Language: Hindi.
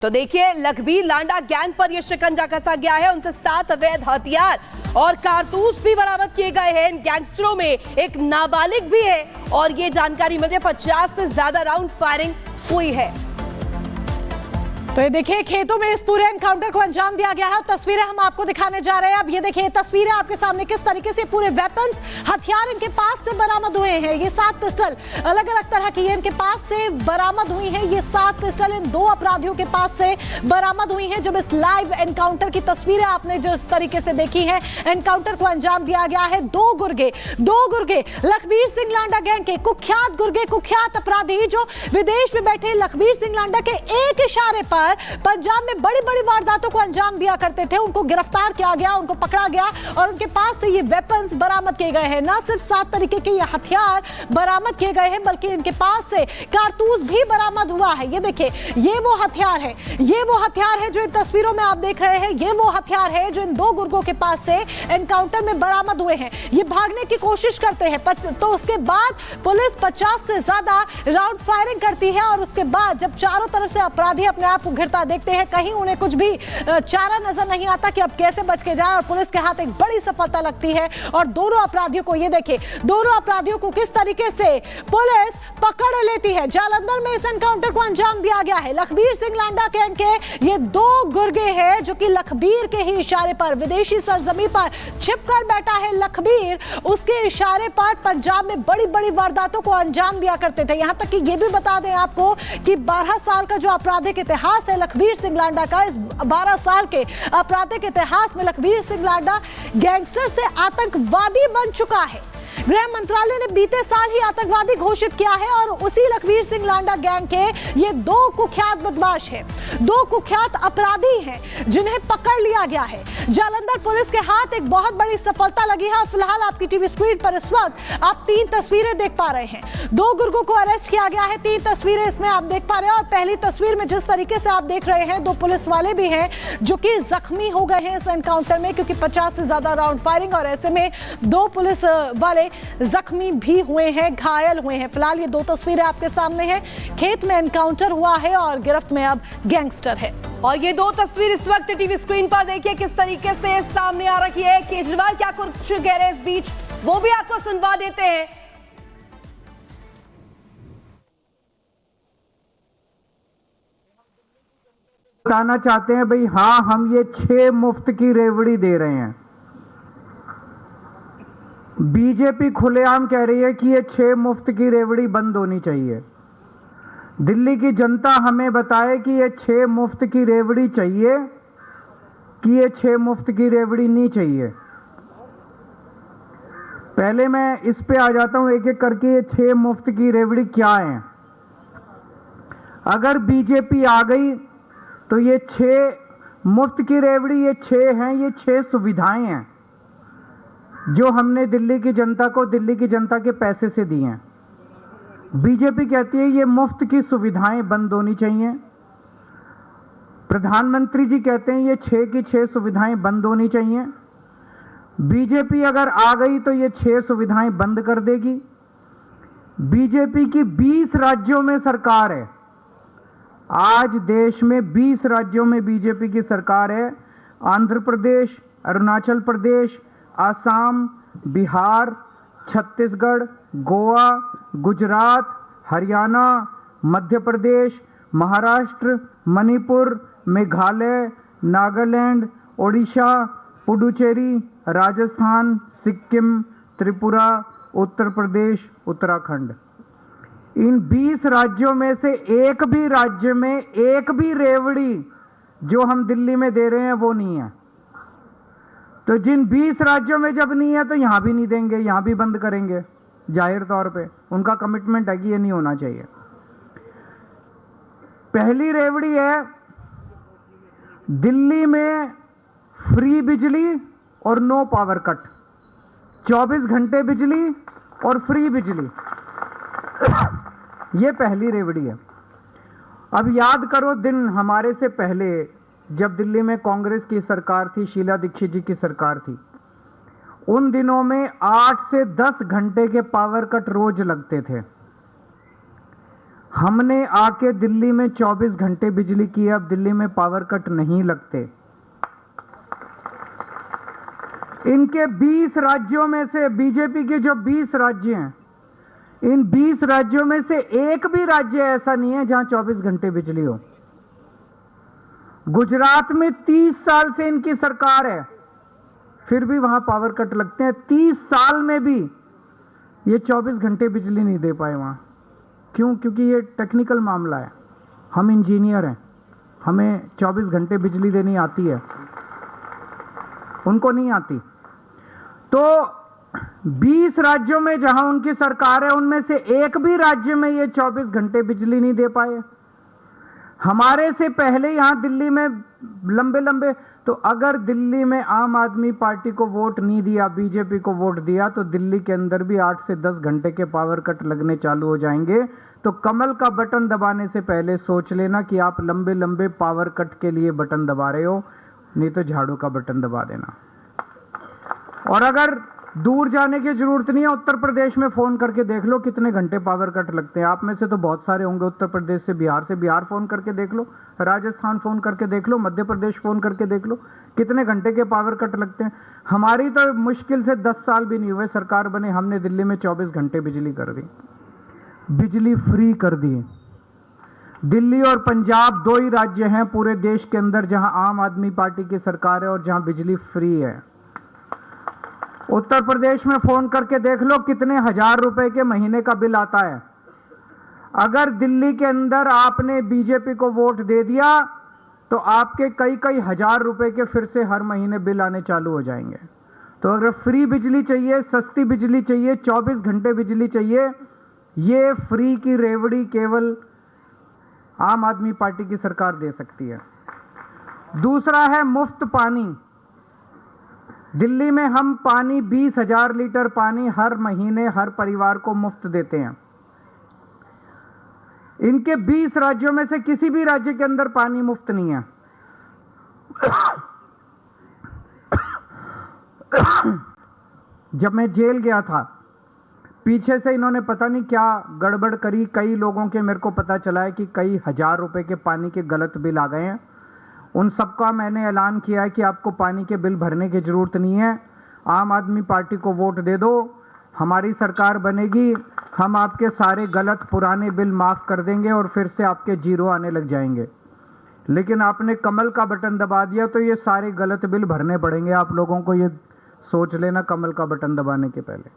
तो देखिए, लखबीर लांडा गैंग पर यह शिकंजा कसा गया है। उनसे 7 अवैध हथियार और कारतूस भी बरामद किए गए हैं। इन गैंगस्टरों में एक नाबालिग भी है और ये जानकारी मिल रही है 50 से ज्यादा राउंड फायरिंग हुई है। तो ये देखिए, खेतों में इस पूरे एनकाउंटर को अंजाम दिया गया है। तस्वीरें हम आपको दिखाने जा रहे हैं। अब ये देखिए तस्वीरें आपके सामने, किस तरीके से पूरे वेपन्स, हथियार इनके पास से बरामद हुए हैं। ये 7 पिस्टल अलग अलग तरह की इनके पास से बरामद हुई हैं। ये 7 पिस्टल इन 2 अपराधियों के पास से बरामद हुई हैं। जब इस लाइव एनकाउंटर की तस्वीरें आपने जो इस तरीके से देखी हैं, एनकाउंटर को अंजाम दिया गया है। दो गुर्गे लखबीर सिंह लांडा गैंग के कुख्यात अपराधी जो विदेश में बैठे लखबीर सिंह लांडा के एक इशारे पर पंजाब में बड़ी बड़ी वारदातों को अंजाम दिया करते थे। उनको गिरफ्तार किया गया, उनको पकड़ा गया और उनके पास से ये वेपन्स बरामद किए गए हैं। ना सिर्फ 7 तरीके के ये हथियार बरामद किए गए हैं, बल्कि इनके पास से कारतूस भी बरामद हुआ है। ये देखिए, ये वो हथियार है जो इन तस्वीरों में आप देख रहे हैं। ये वो हथियार है जो इन 2 गुर्गों के पास से एनकाउंटर में बरामद हुए हैं। ये भागने की कोशिश करते हैं, तो उसके बाद पुलिस 50 से ज्यादा राउंड फायरिंग करती है और उसके बाद जब चारों तरफ से अपराधी अपने आप को घिरता देखते हैं, कहीं उन्हें कुछ भी चारा नजर नहीं आता कि अब कैसे बच के जाए, और पुलिस के हाथ एक बड़ी सफलता लगती है और दोनों अपराधियों को, ये देखिए, दोनों अपराधियों को किस तरीके से पुलिस पकड़ लेती है। जालंधर में इस एनकाउंटर को अंजाम दिया गया है। लखबीर सिंह लांडा गैंग के ये 2 गुर्गे हैं जो कि लखबीर के ही इशारे पर, विदेशी सरजमी पर छिपकर बैठा है लखबीर, उसके इशारे पर पंजाब में बड़ी बड़ी वारदातों को अंजाम दिया करते थे। यहां तक कि ये भी बता दें आपको कि 12 साल का जो आपराधिक इतिहास है लखबीर सिंह लांडा का, इस 12 साल के आपराधिक इतिहास में लखबीर सिंह लांडा गैंगस्टर से आतंकवादी बन चुका है। गृह मंत्रालय ने बीते साल ही आतंकवादी घोषित किया है और उसी लखबीर सिंह लांडा गैंग के ये 2 कुख्यात बदमाश हैं, 2 कुख्यात अपराधी हैं जिन्हें पकड़ लिया गया है। जालंधर पुलिस के हाथ एक बहुत बड़ी सफलता लगी है। फिलहाल आपकी टीवी स्क्रीन पर इस वक्त आप 3 तस्वीरें देख पा रहे हैं। 2 गुर्गों को अरेस्ट किया गया है। 3 तस्वीरें इसमें आप देख पा रहे हैं और पहली तस्वीर में जिस तरीके से आप देख रहे हैं, 2 पुलिस वाले भी हैं जो कि जख्मी हो गए हैं इस एनकाउंटर में, क्योंकि 50 से ज्यादा राउंड फायरिंग और ऐसे में 2 पुलिस वाले जख्मी भी हुए हैं, घायल हुए हैं। फिलहाल ये 2 तस्वीरें आपके सामने हैं। खेत में एनकाउंटर हुआ है और गिरफ्त में अब गैंगस्टर है। और ये 2 तस्वीर इस वक्त टीवी स्क्रीन पर देखिए किस तरीके से सामने आ रही है। केजरीवाल क्या कुछ कह रहे हैं इस बीच, वो भी आपको सुनवा देते हैं। बताना चाहते हैं भाई, हाँ, हम ये 6 मुफ्त की रेवड़ी दे रहे हैं। बीजेपी खुलेआम कह रही है कि ये 6 मुफ्त की रेवड़ी बंद होनी चाहिए। दिल्ली की जनता हमें बताए कि ये 6 मुफ्त की रेवड़ी चाहिए कि ये 6 मुफ्त की रेवड़ी नहीं चाहिए। पहले मैं इस पे आ जाता हूं एक एक करके, ये 6 मुफ्त की रेवड़ी क्या है। अगर बीजेपी आ गई तो ये 6 मुफ्त की रेवड़ी, ये 6 हैं, ये 6 सुविधाएं हैं जो हमने दिल्ली की जनता को, दिल्ली की जनता के पैसे से दी हैं। बीजेपी कहती है ये मुफ्त की सुविधाएं बंद होनी चाहिए। प्रधानमंत्री जी कहते हैं ये 6 की 6 सुविधाएं बंद होनी चाहिए। बीजेपी अगर आ गई तो ये 6 सुविधाएं बंद कर देगी। बीजेपी की 20 राज्यों में सरकार है। आज देश में 20 राज्यों में बीजेपी की सरकार है। आंध्र प्रदेश, अरुणाचल प्रदेश, आसाम, बिहार, छत्तीसगढ़, गोवा, गुजरात, हरियाणा, मध्य प्रदेश, महाराष्ट्र, मणिपुर, मेघालय, नागालैंड, ओडिशा, पुडुचेरी, राजस्थान, सिक्किम, त्रिपुरा, उत्तर प्रदेश, उत्तराखंड। इन 20 राज्यों में से एक भी राज्य में एक भी रेवड़ी जो हम दिल्ली में दे रहे हैं वो नहीं है। तो जिन 20 राज्यों में जब नहीं है तो यहां भी नहीं देंगे, यहां भी बंद करेंगे। जाहिर तौर पे उनका कमिटमेंट है कि ये नहीं होना चाहिए। पहली रेवड़ी है दिल्ली में फ्री बिजली और नो पावर कट, 24 घंटे बिजली और फ्री बिजली। ये पहली रेवड़ी है। अब याद करो दिन हमारे से पहले जब दिल्ली में कांग्रेस की सरकार थी, शीला दीक्षित जी की सरकार थी, उन दिनों में 8 से 10 घंटे के पावर कट रोज लगते थे। हमने आके दिल्ली में 24 घंटे बिजली की है, अब दिल्ली में पावर कट नहीं लगते। इनके 20 राज्यों में से, बीजेपी के जो 20 राज्य हैं, इन 20 राज्यों में से एक भी राज्य ऐसा नहीं है जहां 24 घंटे बिजली हो। गुजरात में 30 साल से इनकी सरकार है, फिर भी वहां पावर कट लगते हैं। 30 साल में भी ये 24 घंटे बिजली नहीं दे पाए वहां। क्यों? क्योंकि ये टेक्निकल मामला है। हम इंजीनियर हैं, हमें 24 घंटे बिजली देनी आती है, उनको नहीं आती। तो 20 राज्यों में जहां उनकी सरकार है, उनमें से एक भी राज्य में ये 24 घंटे बिजली नहीं दे पाए। हमारे से पहले यहां दिल्ली में लंबे लंबे, तो अगर दिल्ली में आम आदमी पार्टी को वोट नहीं दिया, बीजेपी को वोट दिया, तो दिल्ली के अंदर भी 8 से 10 घंटे के पावर कट लगने चालू हो जाएंगे। तो कमल का बटन दबाने से पहले सोच लेना कि आप लंबे लंबे पावर कट के लिए बटन दबा रहे हो, नहीं तो झाड़ू का बटन दबा देना। और अगर दूर जाने की जरूरत नहीं है, उत्तर प्रदेश में फोन करके देख लो कितने घंटे पावर कट लगते हैं। आप में से तो बहुत सारे होंगे उत्तर प्रदेश से, बिहार फोन करके देख लो, राजस्थान फोन करके देख लो, मध्य प्रदेश फोन करके देख लो कितने घंटे के पावर कट लगते हैं। हमारी तो मुश्किल से 10 साल भी नहीं हुए सरकार बने, हमने दिल्ली में 24 घंटे बिजली कर दी, बिजली फ्री कर दी। दिल्ली और पंजाब 2 ही राज्य हैं पूरे देश के अंदर जहां आम आदमी पार्टी की सरकार है और जहां बिजली फ्री है। उत्तर प्रदेश में फोन करके देख लो कितने हजार रुपए के महीने का बिल आता है। अगर दिल्ली के अंदर आपने बीजेपी को वोट दे दिया तो आपके कई कई हजार रुपए के फिर से हर महीने बिल आने चालू हो जाएंगे। तो अगर फ्री बिजली चाहिए, सस्ती बिजली चाहिए, 24 घंटे बिजली चाहिए, ये फ्री की रेवड़ी केवल आम आदमी पार्टी की सरकार दे सकती है। दूसरा है मुफ्त पानी। दिल्ली में हम पानी 20,000 लीटर पानी हर महीने हर परिवार को मुफ्त देते हैं। इनके 20 राज्यों में से किसी भी राज्य के अंदर पानी मुफ्त नहीं है। जब मैं जेल गया था, पीछे से इन्होंने पता नहीं क्या गड़बड़ करी, कई लोगों के मेरे को पता चला है कि कई हजार रुपए के पानी के गलत बिल आ गए हैं। उन सबका मैंने ऐलान किया है कि आपको पानी के बिल भरने की जरूरत नहीं है, आम आदमी पार्टी को वोट दे दो, हमारी सरकार बनेगी, हम आपके सारे गलत पुराने बिल माफ कर देंगे और फिर से आपके जीरो आने लग जाएंगे। लेकिन आपने कमल का बटन दबा दिया तो ये सारे गलत बिल भरने पड़ेंगे आप लोगों को, ये सोच लेना कमल का बटन दबाने के पहले।